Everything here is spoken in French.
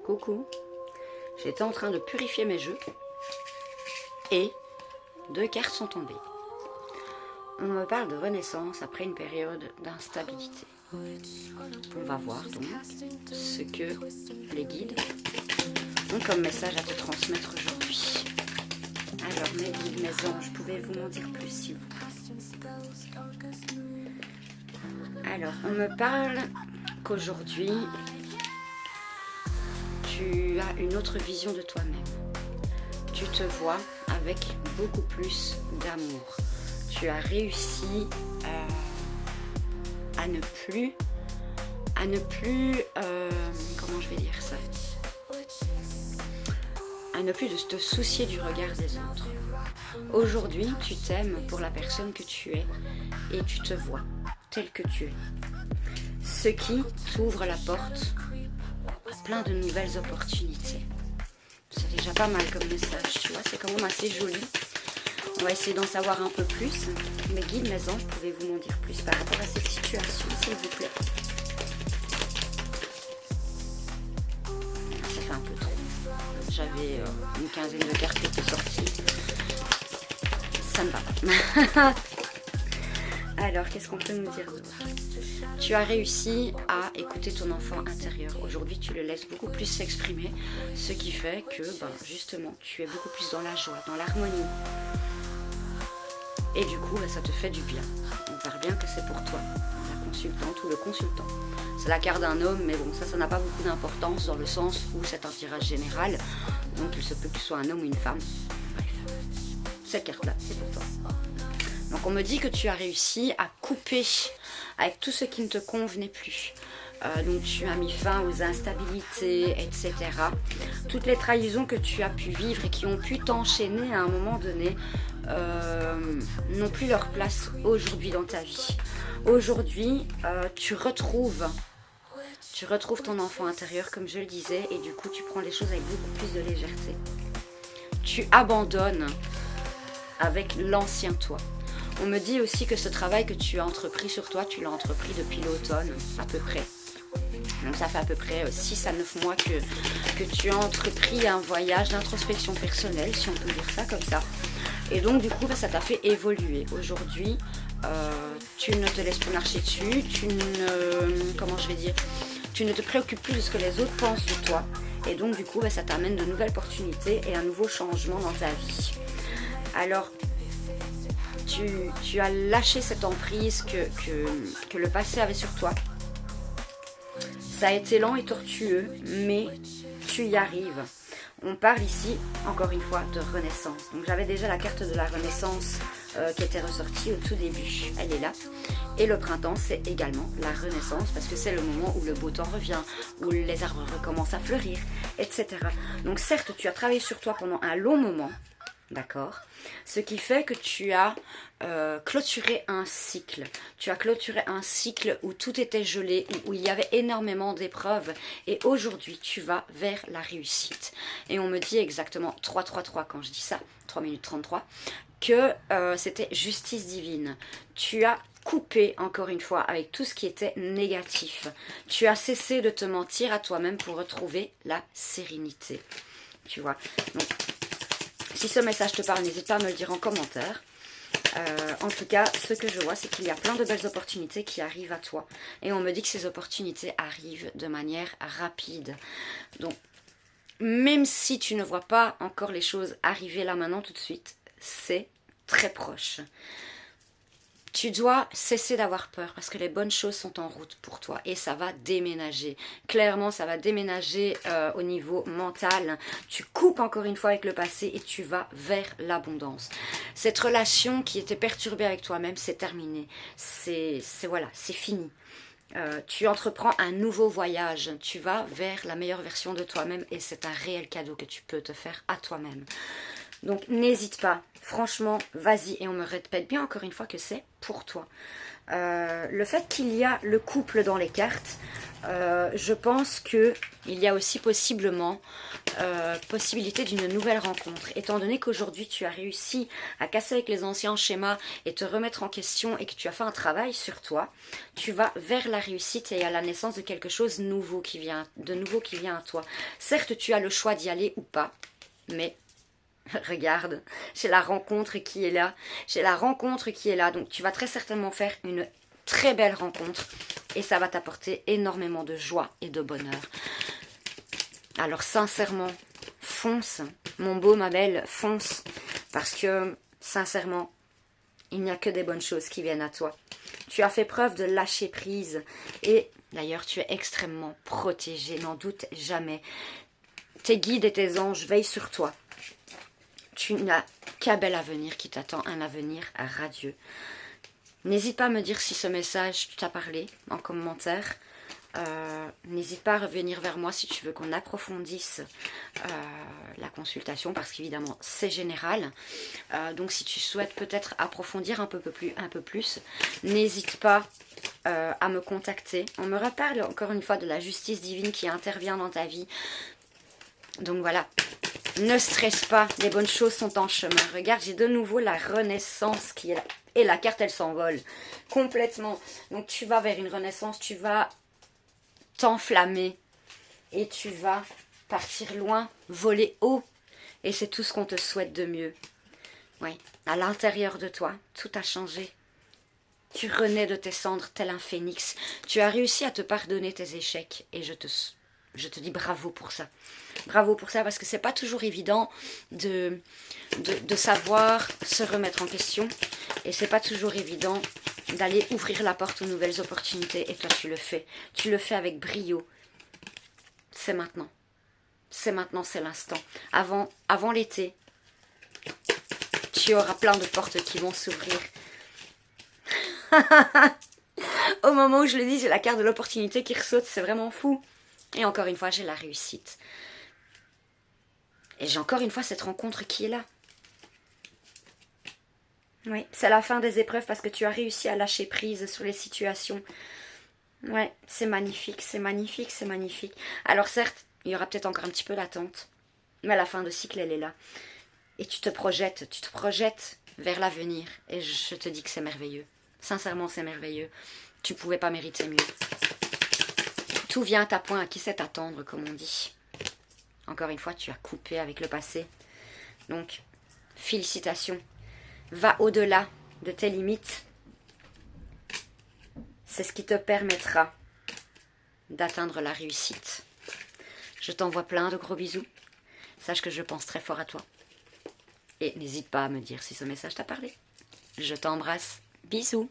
Coucou, j'étais en train de purifier mes jeux et 2 cartes sont tombées. On me parle de renaissance après une période d'instabilité. On va voir donc ce que les guides ont comme message à te transmettre aujourd'hui. Alors mes guides, mes anges, pouvez-vous m'en dire plus s'il vous plaît? Alors on me parle qu'aujourd'hui tu as une autre vision de toi-même. Tu te vois avec beaucoup plus d'amour. Tu as réussi à ne plus, comment je vais dire ça, à ne plus de te soucier du regard des autres. Aujourd'hui, tu t'aimes pour la personne que tu es et tu te vois tel que tu es. Ce qui t'ouvre la porte à plein de nouvelles opportunités. C'est déjà pas mal comme message, tu vois, c'est quand même assez joli. On va essayer d'en savoir un peu plus. Mes guides, mes anges, pouvez-vous m'en dire plus par rapport à cette situation, s'il vous plaît? Ça fait un peu trop. J'avais une quinzaine de cartes qui étaient sorties. Ça ne va pas. Alors, qu'est-ce qu'on peut nous dire d'autre? Tu as réussi à écouter ton enfant intérieur. Aujourd'hui, tu le laisses beaucoup plus s'exprimer, ce qui fait que, justement, tu es beaucoup plus dans la joie, dans l'harmonie. Et du coup, ça te fait du bien. On parle bien que c'est pour toi, la consultante ou le consultant. C'est la carte d'un homme, mais bon, ça n'a pas beaucoup d'importance dans le sens où c'est un tirage général. Donc, il se peut que tu sois un homme ou une femme. Bref, cette carte-là, c'est pour toi. Donc, on me dit que tu as réussi à couper avec tout ce qui ne te convenait plus. Donc tu as mis fin aux instabilités, etc. Toutes les trahisons que tu as pu vivre et qui ont pu t'enchaîner à un moment donné n'ont plus leur place aujourd'hui dans ta vie. Aujourd'hui, tu retrouves ton enfant intérieur, comme je le disais, et du coup tu prends les choses avec beaucoup plus de légèreté. Tu abandonnes avec l'ancien toi. On me dit aussi que ce travail que tu as entrepris sur toi, tu l'as entrepris depuis l'automne, à peu près. Donc ça fait à peu près 6 à 9 mois que tu as entrepris un voyage d'introspection personnelle, si on peut dire ça comme ça. Et donc du coup, ça t'a fait évoluer. Aujourd'hui, tu ne te laisses plus marcher dessus, tu ne te préoccupes plus de ce que les autres pensent de toi. Et donc du coup, ça t'amène de nouvelles opportunités et un nouveau changement dans ta vie. Alors, tu as lâché cette emprise que le passé avait sur toi. Ça a été lent et tortueux, mais tu y arrives. On parle ici, encore une fois, de renaissance. Donc j'avais déjà la carte de la renaissance qui était ressortie au tout début. Elle est là. Et le printemps, c'est également la renaissance, parce que c'est le moment où le beau temps revient, où les arbres recommencent à fleurir, etc. Donc certes, tu as travaillé sur toi pendant un long moment, d'accord? Ce qui fait que tu as clôturé un cycle. Tu as clôturé un cycle où tout était gelé, où il y avait énormément d'épreuves. Et aujourd'hui, tu vas vers la réussite. Et on me dit exactement 3-3-3 quand je dis ça, 3 minutes 33, que c'était justice divine. Tu as coupé, encore une fois, avec tout ce qui était négatif. Tu as cessé de te mentir à toi-même pour retrouver la sérénité. Tu vois. Donc, si ce message te parle, n'hésite pas à me le dire en commentaire. En tout cas, ce que je vois, c'est qu'il y a plein de belles opportunités qui arrivent à toi. Et on me dit que ces opportunités arrivent de manière rapide. Donc, même si tu ne vois pas encore les choses arriver là maintenant tout de suite, c'est très proche. Tu dois cesser d'avoir peur parce que les bonnes choses sont en route pour toi et ça va déménager. Clairement, ça va déménager au niveau mental. Tu coupes encore une fois avec le passé et tu vas vers l'abondance. Cette relation qui était perturbée avec toi-même, c'est terminé. C'est fini. Tu entreprends un nouveau voyage. Tu vas vers la meilleure version de toi-même et c'est un réel cadeau que tu peux te faire à toi-même. Donc n'hésite pas, franchement, vas-y. Et on me répète bien encore une fois que c'est pour toi. Le fait qu'il y a le couple dans les cartes, Je pense que il y a aussi possibilité d'une nouvelle rencontre. Étant donné qu'aujourd'hui tu as réussi à casser avec les anciens schémas et te remettre en question et que tu as fait un travail sur toi, tu vas vers la réussite et à la naissance de quelque chose de nouveau qui vient à toi. Certes, tu as le choix d'y aller ou pas, mais regarde, j'ai la rencontre qui est là. J'ai la rencontre qui est là. Donc tu vas très certainement faire une très belle rencontre et ça va t'apporter énormément de joie et de bonheur. Alors sincèrement, fonce, mon beau, ma belle, fonce, parce que sincèrement, il n'y a que des bonnes choses qui viennent à toi. Tu as fait preuve de lâcher prise et d'ailleurs tu es extrêmement protégé, n'en doute jamais. Tes guides et tes anges veillent sur toi. Tu n'as qu'un bel avenir qui t'attend, un avenir radieux. N'hésite pas à me dire si ce message t'a parlé en commentaire. N'hésite pas à revenir vers moi si tu veux qu'on approfondisse la consultation, parce qu'évidemment c'est général. Donc si tu souhaites peut-être approfondir un peu plus, n'hésite pas à me contacter. On me reparle encore une fois de la justice divine qui intervient dans ta vie. Donc voilà, ne stresse pas, les bonnes choses sont en chemin. Regarde, j'ai de nouveau la renaissance qui est là. Et la carte, elle s'envole complètement. Donc tu vas vers une renaissance, tu vas t'enflammer. Et tu vas partir loin, voler haut. Et c'est tout ce qu'on te souhaite de mieux. Oui, à l'intérieur de toi, tout a changé. Tu renais de tes cendres tel un phénix. Tu as réussi à te pardonner tes échecs. Et je te dis bravo pour ça. Bravo pour ça, parce que c'est pas toujours évident de savoir se remettre en question. Et c'est pas toujours évident d'aller ouvrir la porte aux nouvelles opportunités. Et toi, tu le fais. Tu le fais avec brio. C'est maintenant. C'est maintenant, c'est l'instant. Avant l'été, tu auras plein de portes qui vont s'ouvrir. Au moment où je le dis, j'ai la carte de l'opportunité qui ressaute. C'est vraiment fou. Et encore une fois, j'ai la réussite. Et j'ai encore une fois cette rencontre qui est là. Oui, c'est la fin des épreuves parce que tu as réussi à lâcher prise sur les situations. Ouais, c'est magnifique, c'est magnifique, c'est magnifique. Alors certes, il y aura peut-être encore un petit peu d'attente, mais la fin de cycle, elle est là. Et tu te projettes vers l'avenir. Et je te dis que c'est merveilleux. Sincèrement, c'est merveilleux. Tu ne pouvais pas mériter mieux. Tout vient à point, à qui sait attendre, comme on dit. Encore une fois, tu as coupé avec le passé. Donc, félicitations. Va au-delà de tes limites. C'est ce qui te permettra d'atteindre la réussite. Je t'envoie plein de gros bisous. Sache que je pense très fort à toi. Et n'hésite pas à me dire si ce message t'a parlé. Je t'embrasse. Bisous.